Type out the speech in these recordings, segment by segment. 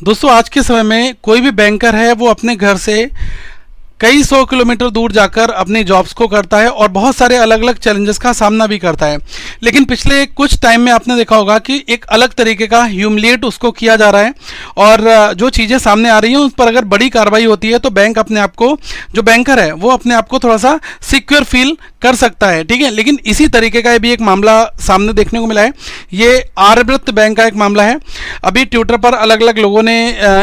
दोस्तों आज के समय में कोई भी बैंकर है वो अपने घर से कई सौ किलोमीटर दूर जाकर अपनी जॉब्स को करता है और बहुत सारे अलग अलग चैलेंजेस का सामना भी करता है। लेकिन पिछले कुछ टाइम में आपने देखा होगा कि एक अलग तरीके का ह्यूमिलिएट उसको किया जा रहा है और जो चीज़ें सामने आ रही हैं उस पर अगर बड़ी कार्रवाई होती है तो बैंक अपने आप को, जो बैंकर है वो अपने आप को थोड़ा सा सिक्योर फील कर सकता है। ठीक है, लेकिन इसी तरीके का भी एक मामला सामने देखने को मिला है। ये आर्यव्रत बैंक का एक मामला है। अभी ट्विटर पर अलग अलग लोगों ने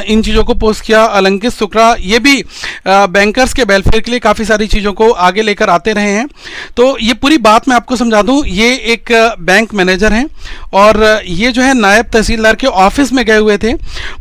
इन चीज़ों को पोस्ट किया। अलंकित शुक्ला ये भी बैंकर्स के वेलफेयर के लिए काफ़ी सारी चीज़ों को आगे लेकर आते रहे हैं। तो ये पूरी बात मैं आपको समझा दूं। ये एक बैंक मैनेजर हैं और ये जो है नायब तहसीलदार के ऑफिस में गए हुए थे।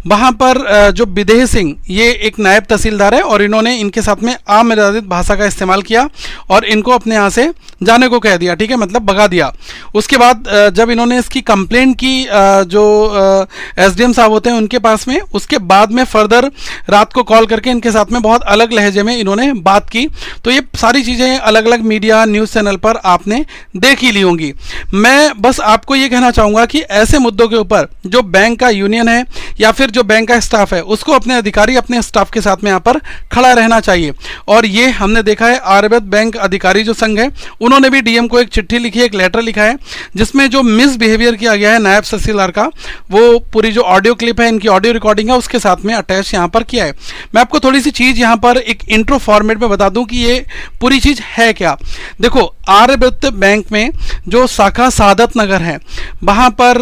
वहाँ पर जो विदेह सिंह ये एक नायब तहसीलदार है और इन्होंने इनके साथ में अमर्यादित भाषा का इस्तेमाल किया और इनको अपने यहाँ से जाने को कह दिया। ठीक है, मतलब भगा दिया। उसके बाद जब इन्होंने इसकी कंप्लेंट की जो एसडीएम साहब होते हैं उनके पास में, उसके बाद में फर्दर रात को कॉल करके इनके साथ में बहुत अलग लहजे में इन्होंने बात की। तो ये सारी चीज़ें अलग अलग मीडिया न्यूज़ चैनल पर आपने देख ही ली होंगी। मैं बस आपको ये कहना चाहूँगा कि ऐसे मुद्दों के ऊपर जो बैंक का यूनियन है या फिर जो बैंक का स्टाफ है उसको अपने अधिकारी अपने स्टाफ के साथ में यहाँ पर खड़ा रहना चाहिए। और ये हमने देखा है आर्यव्रत बैंक अधिकारी जो संघ है उन्होंने भी डीएम को एक चिट्ठी लिखी है, एक लेटर लिखा है जिसमें जो मिसबिहेवियर किया गया है नायब तहसीलदार का वो पूरी जो ऑडियो क्लिप है, इनकी ऑडियो रिकॉर्डिंग है, उसके साथ में अटैच यहाँ पर किया है। मैं आपको थोड़ी सी चीज़ यहाँ पर एक इंट्रो फॉर्मेट में बता दूं कि ये पूरी चीज़ है क्या। देखो, आर्यव्रत बैंक में जो शाखा सादत नगर है वहाँ पर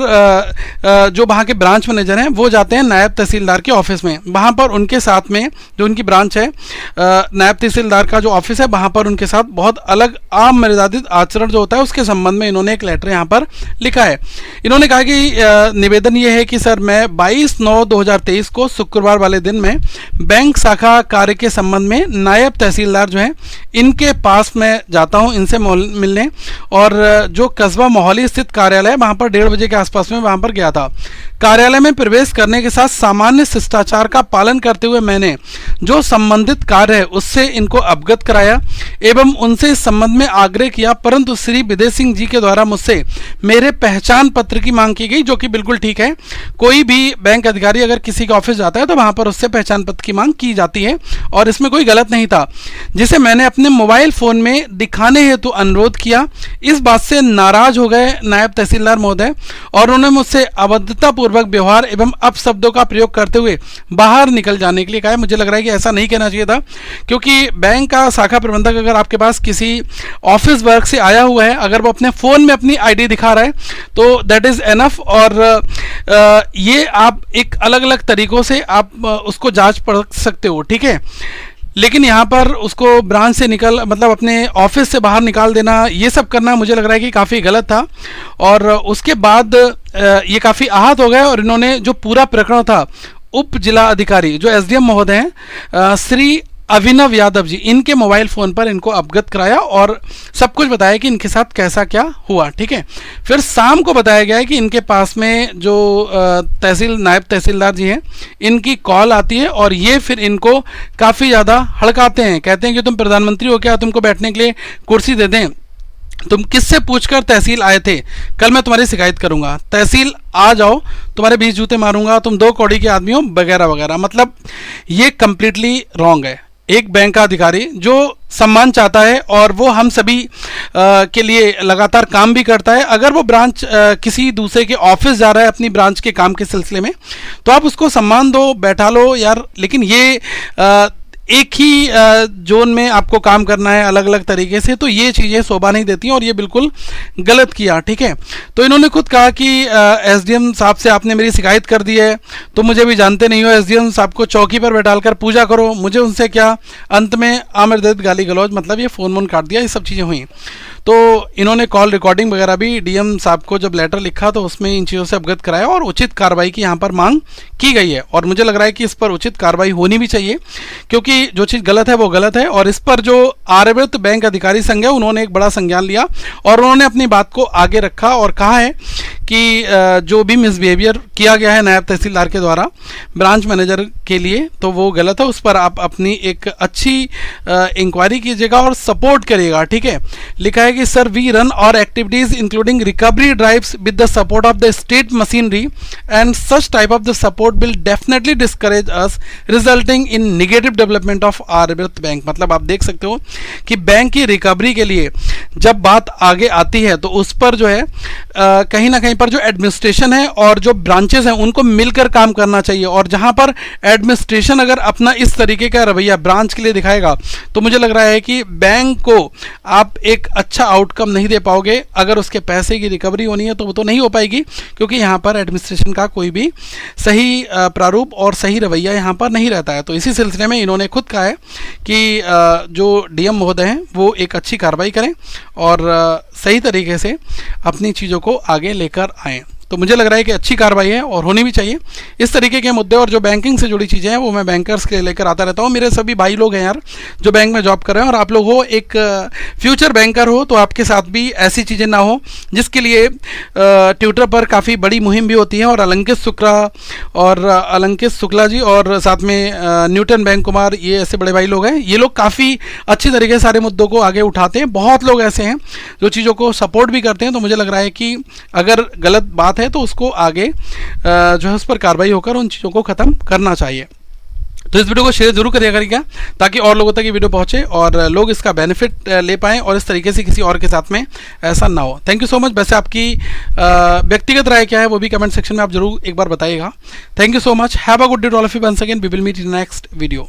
जो वहाँ के ब्रांच मैनेजर हैं वो जाते हैं नायब तहसीलदार के ऑफिस में। वहाँ पर उनके साथ में जो उनकी ब्रांच है नायब तहसीलदार का जो ऑफिस है वहाँ पर उनके साथ बहुत अलग अमर्यादित आचरण जो होता है उसके संबंध में इन्होंने एक लेटर यहाँ पर लिखा है। इन्होंने कहा कि निवेदन ये है कि सर मैं 22/9/2023 को शुक्रवार वाले दिन में बैंक शाखा कार्य के संबंध में नायब तहसीलदार जो हैं इनके पास मैं जाता हूं इनसे मिलने, और जो कस्बा मोहाली स्थित कार्यालय है वहां पर 1:30 बजे के आसपास में वहां पर गया था। कार्यालय में प्रवेश करने के साथ सामान्य शिष्टाचार का पालन करते हुए मैंने जो संबंधित कार्य है उससे इनको अवगत कराया एवं उनसे इस संबंध में आग्रह किया, परंतु श्री विदेह सिंह जी के द्वारा मुझसे मेरे पहचान पत्र की मांग की गई, जो कि बिल्कुल ठीक है। कोई भी बैंक अधिकारी अगर किसी के ऑफिस जाता है तो वहां पर उससे पहचान पत्र की मांग की जाती है और इसमें कोई गलत नहीं था, जिसे मैंने अपने मोबाइल फोन में दिखाने हेतु अनुरोध किया। इस बात से नाराज हो गए नायब तहसीलदार महोदय और उन्होंने मुझसे अभद्रता पूर्वक व्यवहार एवं अपशब्दों का प्रयोग करते हुए बाहर निकल जाने के लिए कहा। मुझे लग रहा है कि ऐसा नहीं कहना चाहिए था, क्योंकि बैंक का शाखा प्रबंधक अगर आपके पास किसी ऑफिस वर्क से आया हुआ है, अगर वो अपने फ़ोन में अपनी आईडी दिखा रहा है तो दैट इज़ एनफ। और ये आप एक अलग अलग तरीक़ों से आप उसको जांच परख सकते हो। ठीक है, लेकिन यहाँ पर उसको ब्रांच से मतलब अपने ऑफिस से बाहर निकाल देना, ये सब करना मुझे लग रहा है कि काफ़ी गलत था। और उसके बाद ये काफ़ी आहत हो गए और इन्होंने जो पूरा प्रकरण था उप जिला अधिकारी जो एसडीएम महोदय हैं श्री अभिनव यादव जी, इनके मोबाइल फ़ोन पर इनको अवगत कराया और सब कुछ बताया कि इनके साथ कैसा क्या हुआ। ठीक है, फिर शाम को बताया गया है कि इनके पास में जो नायब तहसीलदार जी हैं इनकी कॉल आती है और ये फिर इनको काफ़ी ज़्यादा हड़काते हैं। कहते हैं कि तुम प्रधानमंत्री हो क्या, तुमको बैठने के लिए कुर्सी दे दें, तुम किससे पूछकर तहसील आए थे, कल मैं तुम्हारी शिकायत करूंगा, तहसील आ जाओ, तुम्हारे 20 जूते मारूंगा, तुम 2 कौड़ी के आदमी हो, वगैरह वगैरह। मतलब ये कंप्लीटली रॉन्ग है। एक बैंक का अधिकारी जो सम्मान चाहता है और वो हम सभी के लिए लगातार काम भी करता है, अगर वो ब्रांच किसी दूसरे के ऑफिस जा रहा है अपनी ब्रांच के काम के सिलसिले में तो आप उसको सम्मान दो, बैठा लो यार। लेकिन ये एक ही जोन में आपको काम करना है अलग अलग तरीके से, तो ये चीज़ें शोभा नहीं देती हैं और ये बिल्कुल गलत किया। ठीक है, तो इन्होंने खुद कहा कि एसडीएम साहब से आपने मेरी शिकायत कर दी है तो मुझे भी जानते नहीं हो, एसडीएम साहब को चौकी पर बैठाकर पूजा करो, मुझे उनसे क्या। अंत में अमर्यादित गाली गलौज, मतलब ये फ़ोन वोन काट दिया, ये सब चीज़ें हुई। तो इन्होंने कॉल रिकॉर्डिंग वगैरह भी डीएम साहब को जब लेटर लिखा तो उसमें इन चीज़ों से अवगत कराया और उचित कार्रवाई की यहाँ पर मांग की गई है। और मुझे लग रहा है कि इस पर उचित कार्रवाई होनी भी चाहिए, क्योंकि जो चीज़ गलत है वो गलत है। और इस पर जो आर्यव्रत बैंक अधिकारी संघ है उन्होंने एक बड़ा संज्ञान लिया और उन्होंने अपनी बात को आगे रखा और कहा है कि जो भी मिसबिहेवियर किया गया है नायब तहसीलदार के द्वारा ब्रांच मैनेजर के लिए तो वो गलत है, उस पर आप अपनी एक अच्छी इंक्वायरी कीजिएगा और सपोर्ट करिएगा। ठीक है, लिखा है कि sir we run our activities including recovery drives with the support of the state machinery and such type of the support will definitely discourage us resulting in negative development of Aryavrat bank. मतलब आप देख सकते हो कि bank की recovery के लिए जब बात आगे आती है तो उस पर जो है कहीं ना कहीं पर जो एडमिनिस्ट्रेशन है और जो ब्रांचेस हैं उनको मिलकर काम करना चाहिए। और जहां पर एडमिनिस्ट्रेशन अगर अपना इस तरीके का रवैया ब्रांच के लिए दिखाएगा तो मुझे लग रहा है कि बैंक को आप एक अच्छा आउटकम नहीं दे पाओगे। अगर उसके पैसे की रिकवरी होनी है तो वो तो नहीं हो पाएगी, क्योंकि यहाँ पर एडमिनिस्ट्रेशन का कोई भी सही प्रारूप और सही रवैया यहाँ पर नहीं रहता है। तो इसी सिलसिले में इन्होंने खुद कहा है कि जो डीएम महोदय हैं वो एक अच्छी कार्रवाई करें और सही तरीके से अपनी चीज़ों को आगे लेकर आएँ। तो मुझे लग रहा है कि अच्छी कार्रवाई है और होनी भी चाहिए। इस तरीके के मुद्दे और जो बैंकिंग से जुड़ी चीज़ें हैं वो मैं बैंकर्स के लिए लेकर आता रहता हूँ। मेरे सभी भाई लोग हैं यार जो बैंक में जॉब कर रहे हैं, और आप लोग हो एक फ्यूचर बैंकर हो तो आपके साथ भी ऐसी चीज़ें ना हो, जिसके लिए ट्विटर पर काफ़ी बड़ी मुहिम भी होती है। और अलंकित शुक्ला जी और साथ में न्यूटन बैंक कुमार, ये ऐसे बड़े भाई लोग हैं, ये लोग काफ़ी अच्छी तरीके से सारे मुद्दों को आगे उठाते हैं। बहुत लोग ऐसे हैं जो चीज़ों को सपोर्ट भी करते हैं। तो मुझे लग रहा है कि अगर गलत बात है तो उसको आगे जो है उस पर कार्रवाई होकर उन चीज़ों को ख़त्म करना चाहिए। तो इस वीडियो को शेयर जरूर करिएगा ताकि और लोगों तक ये वीडियो पहुंचे और लोग इसका बेनिफिट ले पाएँ और इस तरीके से किसी और के साथ में ऐसा ना हो। Thank you so much. वैसे आपकी व्यक्तिगत राय क्या है वो भी कमेंट सेक्शन में आप जरूर एक बार बताइएगा। Thank you so much. Have a good day to all of you. Once again we will meet in next video.